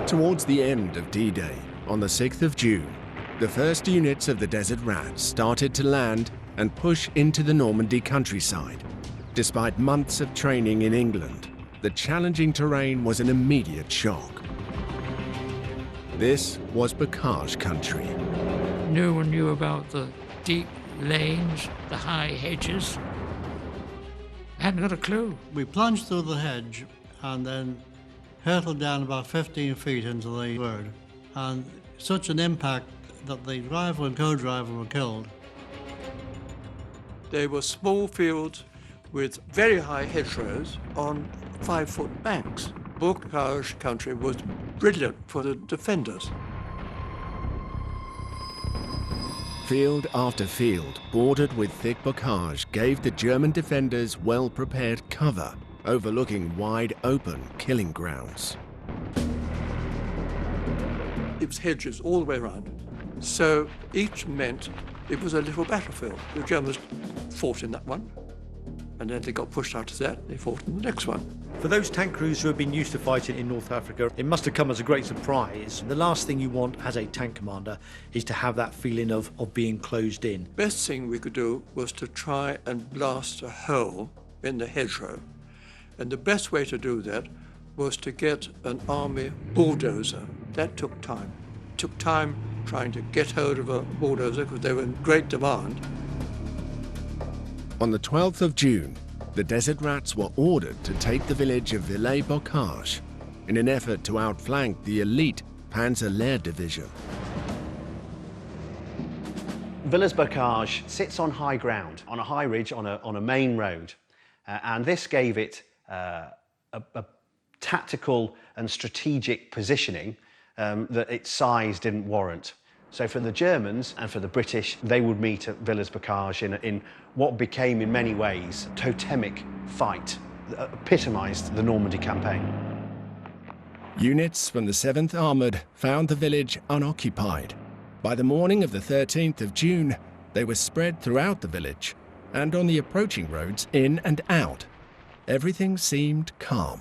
Towards the end of D-Day, on the 6th of June, the first units of the Desert Rats started to land and push into the Normandy countryside. Despite months of training in England, the challenging terrain was an immediate shock. This was Bocage country. No one knew about the deep lanes, the high hedges. Hadn't got a clue. We plunged through the hedge and then hurtled down about 15 feet into the road. And such an impact that the driver and co-driver were killed. They were small fields with very high hedgerows on 5-foot banks. Bocage country was brilliant for the defenders. Field after field, bordered with thick bocage, gave the German defenders well-prepared cover, overlooking wide-open killing grounds. It was hedges all the way around, so each meant it was a little battlefield. The Germans fought in that one, and then they got pushed out of that, they fought in the next one. For those tank crews who have been used to fighting in North Africa, it must have come as a great surprise. The last thing you want as a tank commander is to have that feeling of being closed in. Best thing we could do was to try and blast a hole in the hedgerow. And the best way to do that was to get an army bulldozer. That took time. It took time trying to get hold of a bulldozer because they were in great demand. On the 12th of June, the Desert Rats were ordered to take the village of Villers-Bocage in an effort to outflank the elite Panzer Lehr Division. Villers-Bocage sits on high ground, on a high ridge, on a main road, and this gave it a tactical and strategic positioning that its size didn't warrant. So for the Germans and for the British, they would meet at Villers-Bocage in what became in many ways a totemic fight that epitomised the Normandy campaign. Units from the 7th Armoured found the village unoccupied. By the morning of the 13th of June, they were spread throughout the village and on the approaching roads in and out. Everything seemed calm.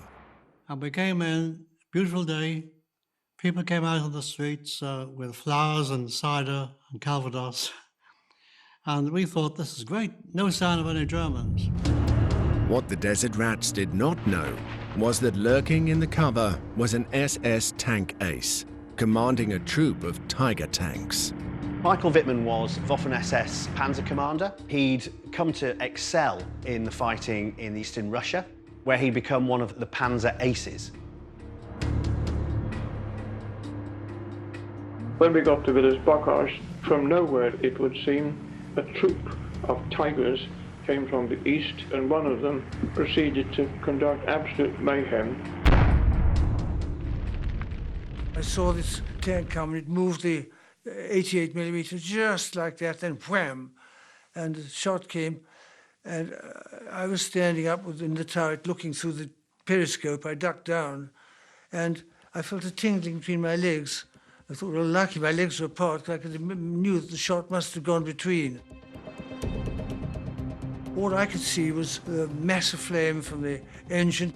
And we came in, beautiful day. People came out on the streets with flowers and cider and Calvados. And we thought, this is great. No sign of any Germans. What the Desert Rats did not know was that lurking in the cover was an SS tank ace, commanding a troop of Tiger tanks. Michael Wittmann was Waffen-SS Panzer commander. He'd come to excel in the fighting in Eastern Russia, where he'd become one of the Panzer aces. When we got to Villers-Bocage, from nowhere it would seem, a troop of Tigers came from the east, and one of them proceeded to conduct absolute mayhem. I saw this tank coming, it moved the 88mm just like that, then wham, and the shot came, and I was standing up in the turret looking through the periscope. I ducked down, and I felt a tingling between my legs. I thought, well, lucky my legs were apart, I knew that the shot must have gone between. All I could see was a massive flame from the engine.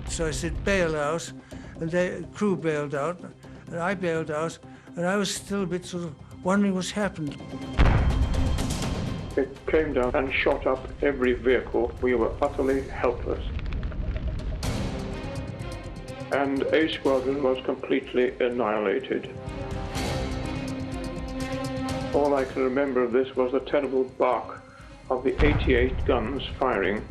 So I said, bail out, and the crew bailed out, and I bailed out, and I was still a bit sort of wondering what's happened. It came down and shot up every vehicle. We were utterly helpless. And A Squadron was completely annihilated. All I can remember of this was the terrible bark of the 88 guns firing.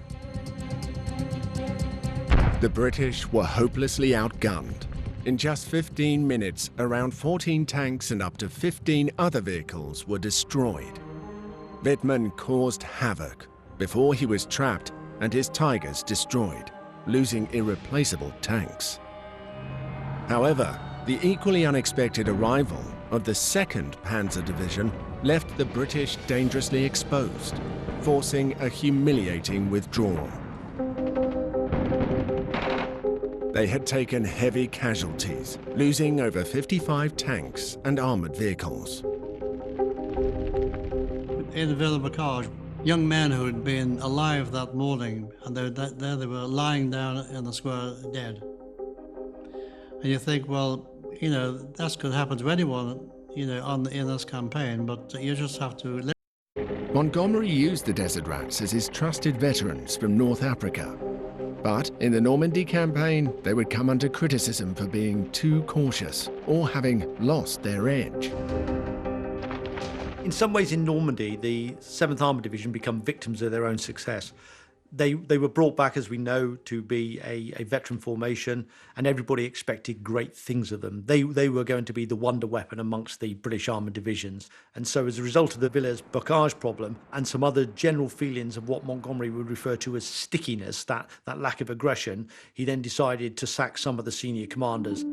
The British were hopelessly outgunned. In just 15 minutes, around 14 tanks and up to 15 other vehicles were destroyed. Wittmann caused havoc before he was trapped and his Tigers destroyed, losing irreplaceable tanks. However, the equally unexpected arrival of the 2nd Panzer Division left the British dangerously exposed, forcing a humiliating withdrawal. They had taken heavy casualties, losing over 55 tanks and armoured vehicles. In Villers-Bocage, young men who had been alive that morning, and there they were lying down in the square dead. And you think, well, you know, that's going to happen to anyone, you know, in this campaign, but you just have to live. Montgomery used the desert rats as his trusted veterans from North Africa. But in the Normandy campaign, they would come under criticism for being too cautious or having lost their edge. In some ways in Normandy, the 7th Armoured Division become victims of their own success. They were brought back, as we know, to be a veteran formation, and everybody expected great things of them. They were going to be the wonder weapon amongst the British armoured divisions. And so as a result of the Villers-Bocage problem and some other general feelings of what Montgomery would refer to as stickiness, that lack of aggression, he then decided to sack some of the senior commanders.